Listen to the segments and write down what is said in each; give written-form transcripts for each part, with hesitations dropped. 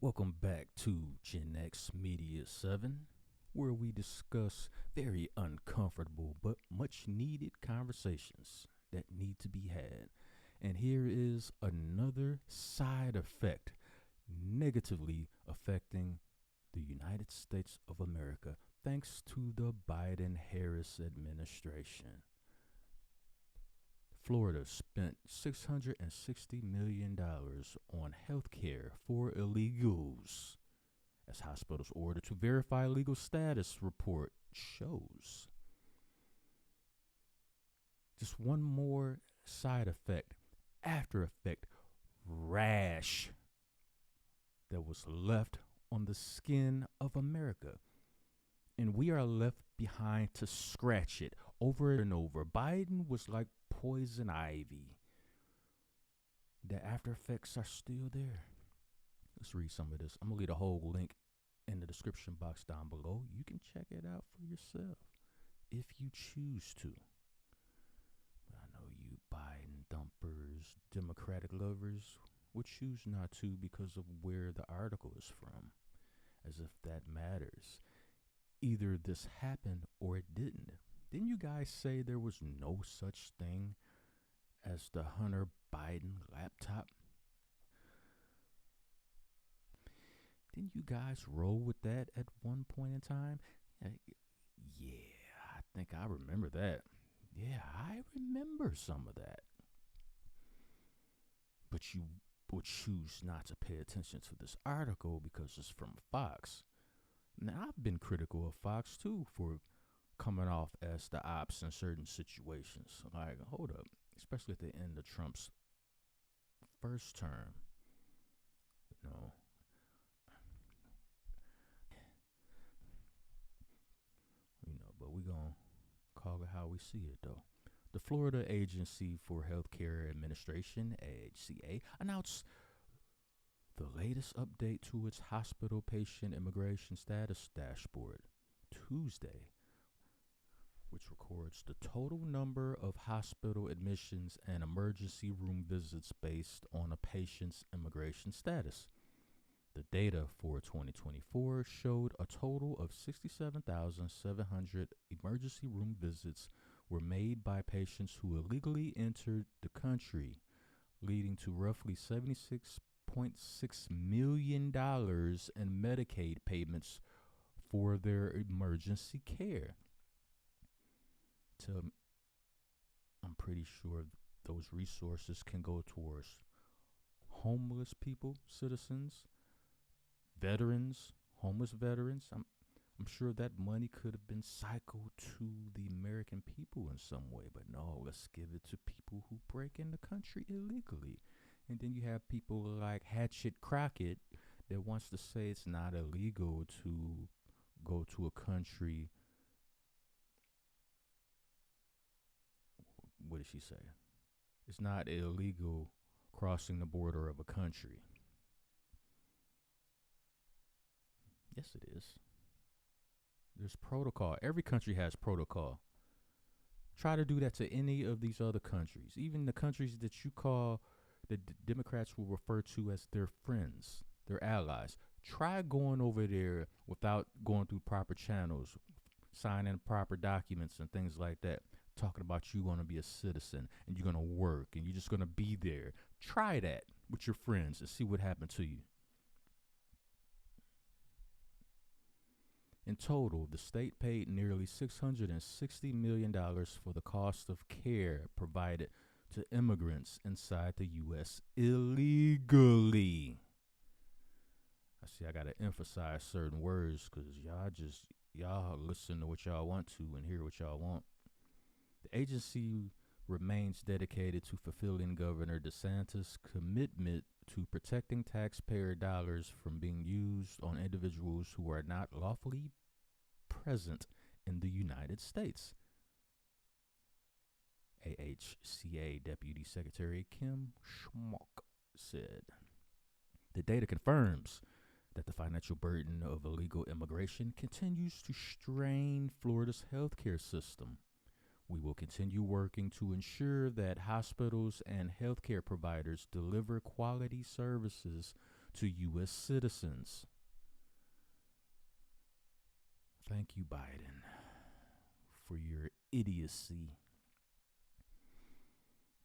Welcome back to Gen X Media 7, where we discuss very uncomfortable but much needed conversations that need to be had. And here is another side effect negatively affecting the United States of America thanks to the Biden Harris administration. Florida spent $660 million on health care for illegals, as hospitals ordered to verify legal status, report shows. Just one more side effect, after effect, rash that was left on the skin of America. And we are left behind to scratch it over and over. Biden was like poison ivy. The after effects are still there. Let's read some of this. I'm going to leave a whole link in the description box down below. You can check it out for yourself if you choose to. But I know you Biden dumpers, Democratic lovers would choose not to because of where the article is from, as if that matters. Either this happened or it didn't. Didn't you guys say there was no such thing as the Hunter Biden laptop? Didn't you guys roll with that at one point in time? Yeah, I think I remember that. Yeah, I remember some of that. But you would choose not to pay attention to this article because it's from Fox. Now, I've been critical of Fox too for coming off as the ops in certain situations. Like, hold up, especially at the end of Trump's first term. But we gonna call it how we see it though. The Florida Agency for Healthcare Administration, HCA, announced the latest update to its hospital patient immigration status dashboard Tuesday, which records the total number of hospital admissions and emergency room visits based on a patient's immigration status. The data for 2024 showed a total of 67,700 emergency room visits were made by patients who illegally entered the country, leading to roughly $76.6 million in Medicaid payments for their emergency care. I'm pretty sure those resources can go towards homeless people, citizens, veterans, homeless veterans. I'm sure that money could have been cycled to the American people in some way, but no, let's give it to people who break in the country illegally. And then you have people like Hatchet Crockett that wants to say it's not illegal to go to a country. What did she say? It's not illegal crossing the border of a country. Yes, it is. There's protocol. Every country has protocol. Try to do that to any of these other countries, even the countries that you call the Democrats will refer to as their friends, their allies. Try going over there without going through proper channels, signing proper documents and things like that, talking about you going to be a citizen and you're going to work and you're just going to be there. Try that with your friends and see what happened to you. In total, the state paid nearly $660 million for the cost of care provided to immigrants inside the U.S. illegally. I got to emphasize certain words because y'all listen to what y'all want to and hear what y'all want. The agency remains dedicated to fulfilling Governor DeSantis' commitment to protecting taxpayer dollars from being used on individuals who are not lawfully present in the United States. AHCA Deputy Secretary Kim Schmock said. The data confirms that the financial burden of illegal immigration continues to strain Florida's healthcare system. We will continue working to ensure that hospitals and healthcare providers deliver quality services to U.S. citizens. Thank you, Biden, for your idiocy.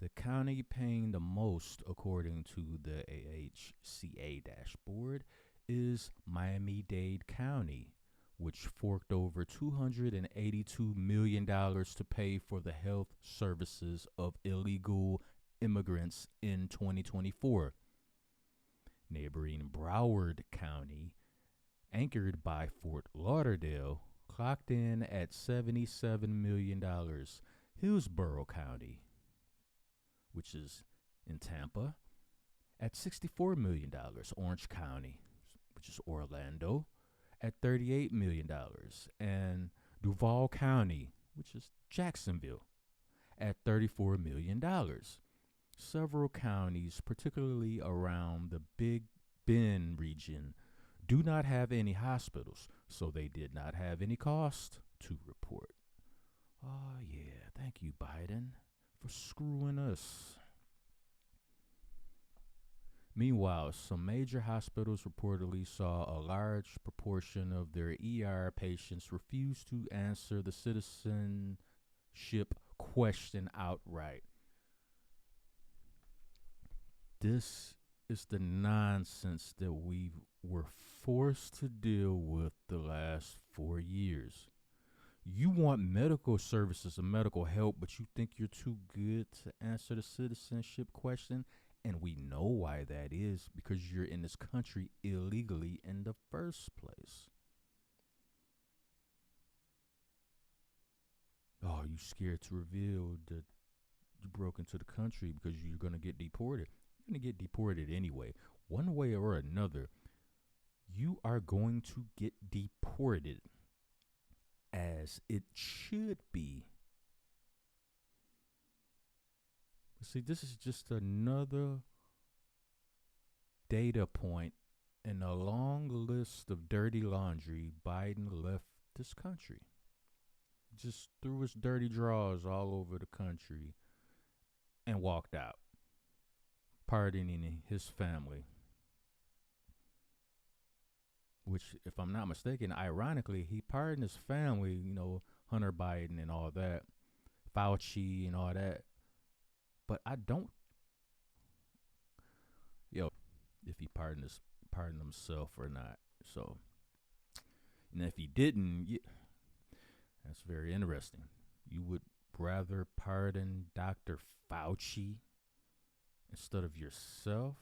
The county paying the most, according to the AHCA dashboard, is Miami-Dade County, which forked over $282 million to pay for the health services of illegal immigrants in 2024. Neighboring Broward County, anchored by Fort Lauderdale, clocked in at $77 million. Hillsborough County, which is in Tampa, at $64 million. Orange County, which is Orlando, at $38 million. And Duval County, which is Jacksonville, at $34 million. Several counties, particularly around the Big Bend region, do not have any hospitals, so they did not have any cost to report. Oh, yeah, thank you, Biden, for screwing us. Meanwhile, some major hospitals reportedly saw a large proportion of their ER patients refuse to answer the citizenship question outright. This is the nonsense that we were forced to deal with the last 4 years. You want medical services and medical help, but you think you're too good to answer the citizenship question? And we know why that is, because you're in this country illegally in the first place. Oh, you scared to reveal that you broke into the country because you're going to get deported. You're going to get deported anyway. One way or another, you are going to get deported, as it should be. See, this is just another data point in a long list of dirty laundry Biden left this country. Just threw his dirty drawers all over the country and walked out, pardoning his family. Which, if I'm not mistaken, ironically, he pardoned his family, Hunter Biden and all that, Fauci and all that. But I don't, if he pardoned himself or not. So, and if he didn't, that's very interesting. You would rather pardon Dr. Fauci instead of yourself?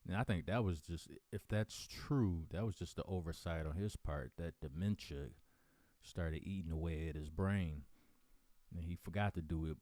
And I think that was just, if that's true, that was just the oversight on his part. That dementia started eating away at his brain, and he forgot to do it.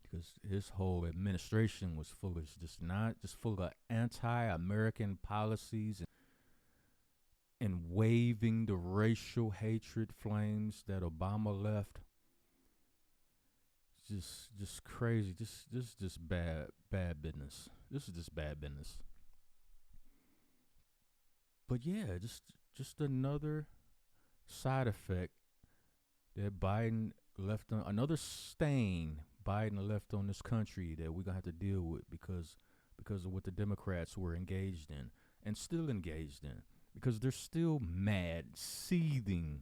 Because his whole administration was full of anti-American policies and waving the racial hatred flames that Obama left. Just crazy. This is just bad business. This is just bad business. But yeah, just another side effect that Biden left on, another stain Biden left on this country that we're gonna have to deal with because of what the Democrats were engaged in and still engaged in, because they're still mad, seething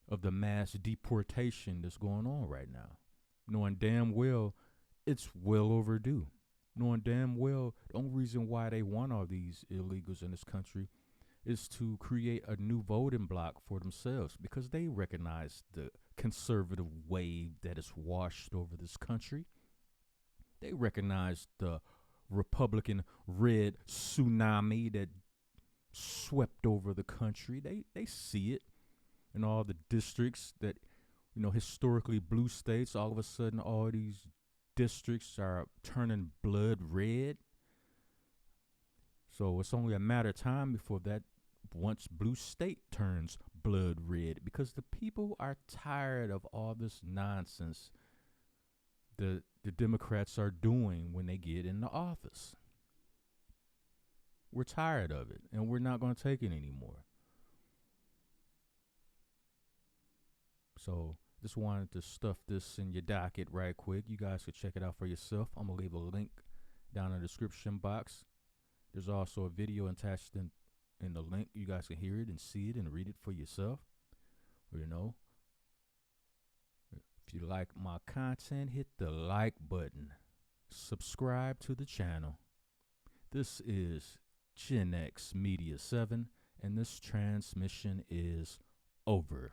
of the mass deportation that's going on right now, knowing damn well it's well overdue, knowing damn well the only reason why they want all these illegals in this country is to create a new voting bloc for themselves, because they recognize the conservative wave that has washed over this country. They recognize the Republican red tsunami that swept over the country. They see it. In all the districts that, historically blue states, all of a sudden all these districts are turning blood red. So it's only a matter of time before that once blue state turns blood red, because the people are tired of all this nonsense the Democrats are doing when they get into office. We're tired of it, and we're not going to take it anymore. So Just wanted to stuff this in your docket right quick. You guys could check it out for yourself. I'm going to leave a link down in the description box. There's also a video attached in the link. You guys can hear it and see it and read it for yourself. Or, you know, if you like my content, hit the like button. Subscribe to the channel. This is Gen X Media 7, and this transmission is over.